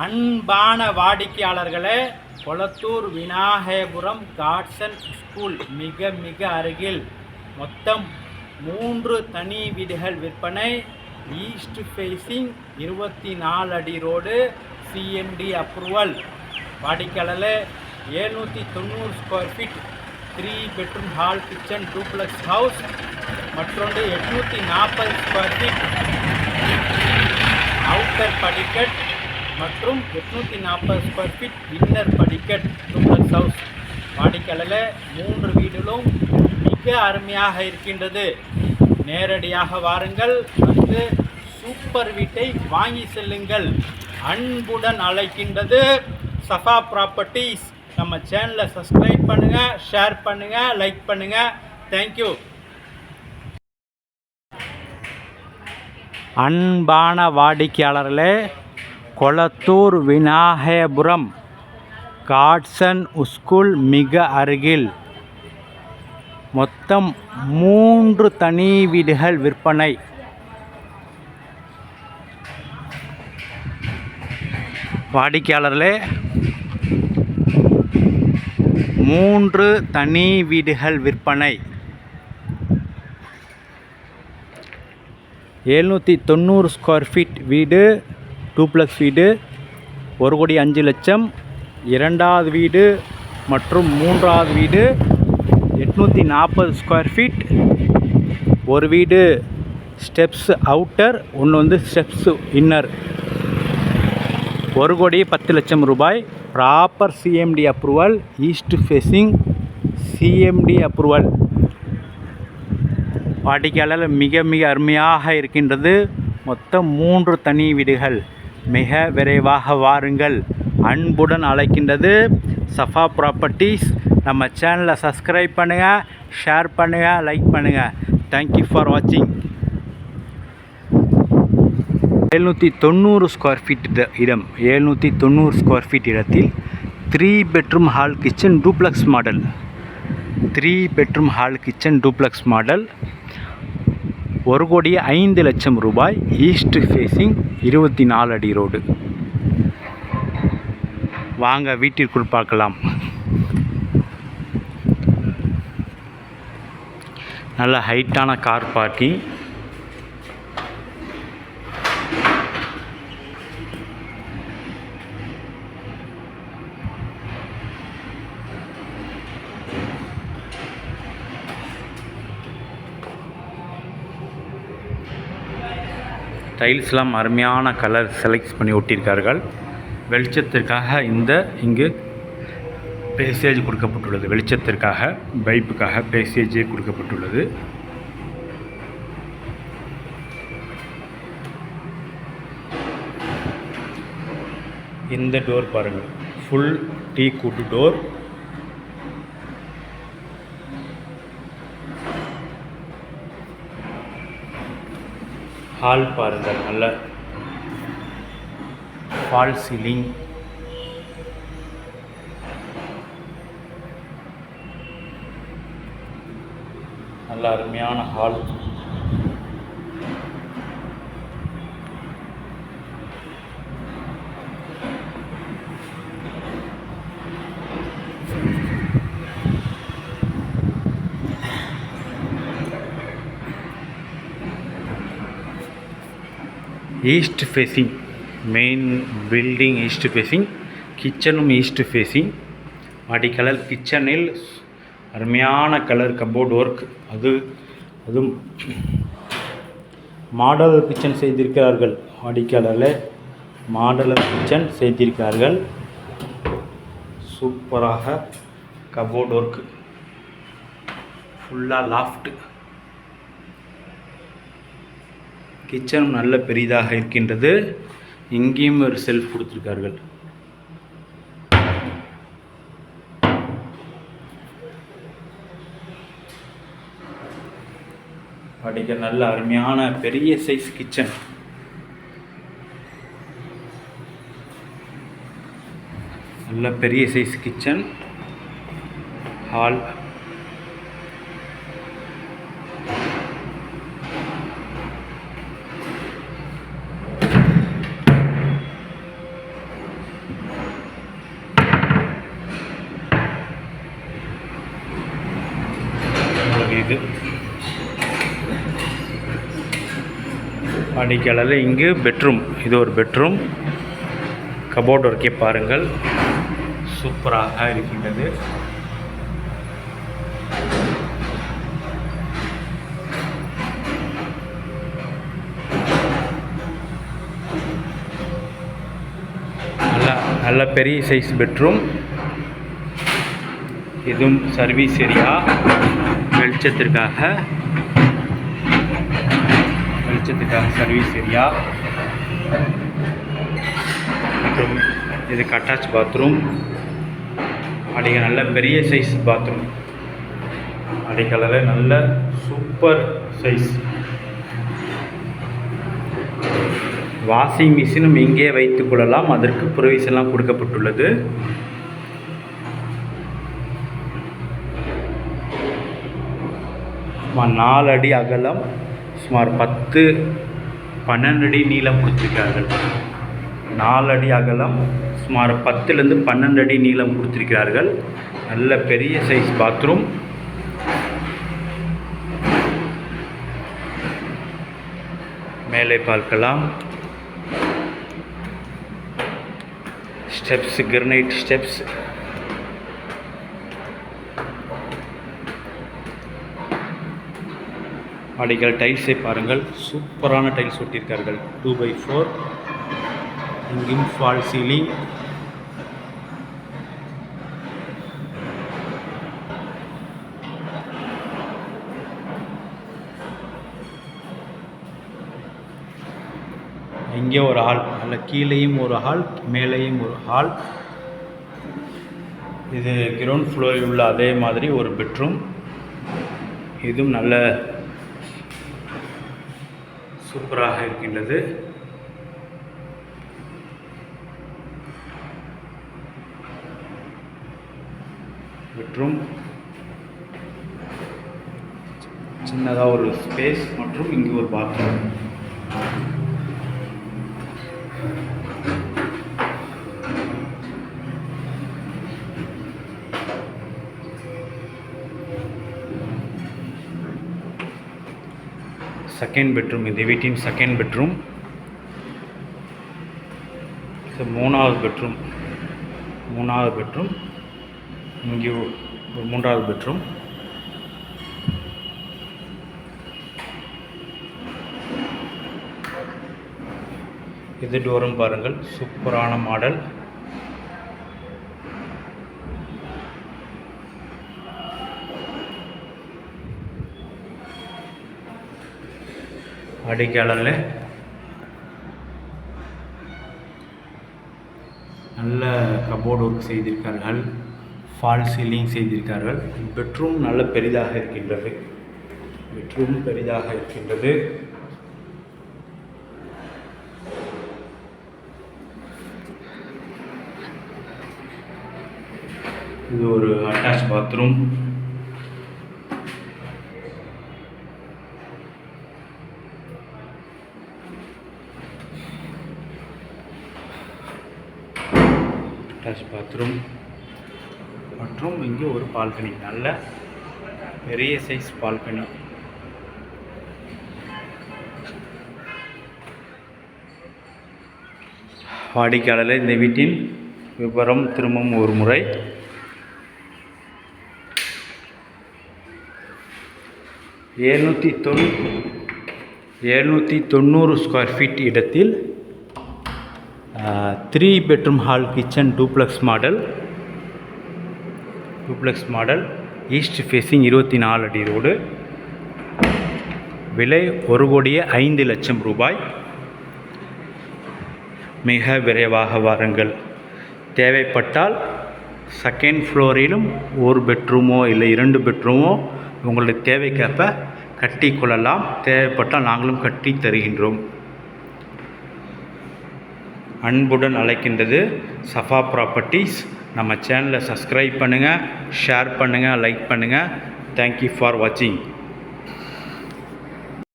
அன்பான வாடிக்கையாளர்களே, கொளத்தூர் விநாயகபுரம் காட்சன் ஸ்கூல் மிக மிக அருகில் மொத்தம் 3 தனி வீடுகள் விற்பனை. ஈஸ்ட் ஃபேஸிங் 24 அடி ரோடு, சிஎம்டி அப்ரூவல். வாடிக்கையாளர்களே, 790 square feet 3 bedroom hall kitchen duplex house. மற்றொன்று 840 ஸ்கொயர் ஃபீட் அவுட்டர் படிக்கட் மற்றும் 840 ஸ்கொயர் ஃபீட் இன்னர் படிக்கட் டூப்ளெக்ஸ் ஹவுஸ். வாடிக்கையாளர்களே, 3 வீடுகளும் மிக அருமையாக இருக்கின்றது. நேரடியாக வாருங்கள், வந்து சூப்பர் வீட்டை வாங்கி செல்லுங்கள். அன்புடன் அழைக்கின்றது சஃபா ப்ராப்பர்ட்டிஸ். நம்ம சேனலை சப்ஸ்கிரைப் பண்ணுங்கள், ஷேர் பண்ணுங்கள், லைக் பண்ணுங்கள். தேங்க்யூ. அன்பான வாடிக்கையாளர்களே, கொளத்தூர் விநாயகபுரம் காட்சன் ஸ்கூல் மிக அருகில் மொத்தம் 3 தனி வீடுகள் விற்பனை. வாடிக்கையாளர்களே, 3 தனி வீடுகள் விற்பனை. 790 ஸ்கொயர் ஃபீட் வீடு, டூப்ளெக்ஸ் வீடு, 1,05,00,000. இரண்டாவது வீடு மற்றும் மூன்றாவது வீடு 840 ஸ்கொயர் ஃபீட். ஒரு வீடு ஸ்டெப்ஸ் அவுட்டர், ஒன்று வந்து ஸ்டெப்ஸ் இன்னர். 1,10,00,000 ரூபாய். Proper CMD approval, east facing CMD approval. வாடிக்கையாளர் மிக மிக அருமையாக இருக்கின்றது. மொத்தம் 3 தனி வீடுகள். மிக விரைவாக வாருங்கள். அன்புடன் அழைக்கின்றது சஃபா ப்ராப்பர்ட்டிஸ். நம்ம சேனலை சப்ஸ்கிரைப் பண்ணுங்கள், ஷேர் பண்ணுங்கள், லைக் பண்ணுங்கள். தேங்க்யூ ஃபார் வாட்சிங். 790 ஸ்கொயர் ஃபீட் இடம். 790 ஸ்கொயர் ஃபீட் இடத்தில் 3 bedroom hall kitchen duplex model. 3 bedroom hall kitchen duplex model. 1,05,00,000 ரூபாய். ஈஸ்ட் ஃபேஸிங் 24 அடி ரோடு. வாங்க வீட்டிற்குள் பார்க்கலாம். நல்ல ஹைட்டான கார் பார்க்கிங். டைல்ஸ்லாம் அருமையான கலர் செலக்ட் பண்ணி ஒட்டியிருக்கார்கள். வெளிச்சத்திற்காக இங்கு பேசேஜ் கொடுக்கப்பட்டுள்ளது. வெளிச்சத்திற்காக, பைப்புக்காக பேசேஜே கொடுக்கப்பட்டுள்ளது. இந்த டோர் பாருங்கள், full teak wood door. Hall பாருங்கள், நல்ல ஃபால் சீலிங். நல்ல அருமையான hall. East facing, main building east facing. கிச்சனும் ஈஸ்ட் ஃபேஸிங். வாடிக்கையாளர் கிச்சனில் அருமையான கலர் கபோர்ட் ஒர்க். அதுவும் மாடலர் கிச்சன் செய்திருக்கிறார்கள். வாடிக்கையாளரில் மாடலர் கிச்சன் செய்திருக்கிறார்கள். சூப்பராக கபோர்ட் ஒர்க், ஃபுல்லாக லாஃப்ட். கிச்சனும் நல்ல பெரிதாக இருக்கின்றது. இங்கேயும் ஒரு செல்ஃப் கொடுத்துருக்கார்கள். படிக்க நல்ல அருமையான பெரிய சைஸ் கிச்சன். நல்ல பெரிய சைஸ் கிச்சன். ஹால், வாடிக்கையாளர் இங்கு பெட்ரூம், இது ஒரு பெட்ரூம். கபோர்ட் ஒர்க்கே பாருங்கள், சூப்பராக இருக்கின்றது. நல்ல பெரிய சைஸ் பெட்ரூம். இதுவும் சர்வீஸ் ஏரியா, வெளிச்சத்திற்காக சர்வீஸ் ஏரியா. மற்றும் இதுக்கு அட்டாச் பாத்ரூம். அடிக்க நல்ல பெரிய சைஸ் பாத்ரூம், அடிக்கலர் நல்ல சூப்பர் சைஸ். வாஷிங் மிஷினும் இங்கே வைத்துக் கொள்ளலாம், அதற்கு ப்ரொவிஷன்லாம் கொடுக்கப்பட்டுள்ளது. சுமார் 4 அடி அகலம், சுமார் 10-12 அடி நீளம் கொடுத்திருக்கிறார்கள். 4 அடி அகலம், சுமார் 10லேருந்து 12 அடி நீளம் கொடுத்திருக்கிறார்கள். நல்ல பெரிய சைஸ் பாத்ரூம். மேலே பார்க்கலாம், ஸ்டெப்ஸ், கிரனைட் ஸ்டெப்ஸ். அடிக்கல் டைல்ஸை பாருங்கள், சூப்பரான டைல்ஸ் ஒட்டியிருக்கார்கள். 2x4. இங்கும் ஃபால் சீலிங். இங்கே ஒரு ஹால், நல்ல கீழேயும் ஒரு ஹால், மேலேயும் ஒரு ஹால். இது கிரவுண்ட் ஃப்ளோரில் உள்ள அதே மாதிரி ஒரு பெட்ரூம். இதுவும் நல்ல சூப்பராக இருக்கின்றது. பெட்ரூம் சின்னதாக ஒரு ஸ்பேஸ் மற்றும் இங்கே ஒரு பாத்ரூம். செகண்ட் பெட்ரூம், இந்த வீட்டின் செகண்ட் பெட்ரூம். இது மூணாவது பெட்ரூம். இங்கே ஒரு 3வது பெட்ரூம். இது டோரும் பாருங்கள், சூப்பரான மாடல். அடிக்காலில் நல்ல கபோர்டு ஒர்க் செய்திருக்கார்கள், ஃபால் சீலிங் செய்திருக்கார்கள். பெட்ரூம் நல்ல பெரிதாக இருக்கின்றது. இது ஒரு அட்டாச் பாத்ரூம். மற்றும் இங்கே ஒரு பால்கனி, நல்ல பெரிய சைஸ் பால்கனி. வாடிக்கையாளர் இந்த வீட்டின் விவரம் திரும்பவும் ஒரு முறை. 790 ஸ்கொயர் ஃபீட் இடத்தில் 3 bedroom hall kitchen duplex model. East facing 24 அடி ரோடு. விலை 1,05,00,000 ரூபாய். மிக விரைவாக வாருங்கள். தேவைப்பட்டால் செகண்ட் ஃப்ளோரிலும் ஒரு பெட்ரூமோ இல்லை 2 பெட்ரூமோ உங்களுடைய தேவைக்கேற்ப கட்டி கொள்ளலாம். தேவைப்பட்டால் நாங்களும் கட்டி தருகின்றோம். அன்புடன் அழைக்கின்றது சஃபா ப்ராப்பர்ட்டிஸ். நம்ம சேனலை சப்ஸ்கிரைப் பண்ணுங்கள், ஷேர் பண்ணுங்கள், லைக் பண்ணுங்கள். தேங்க்யூ ஃபார் வாட்சிங்.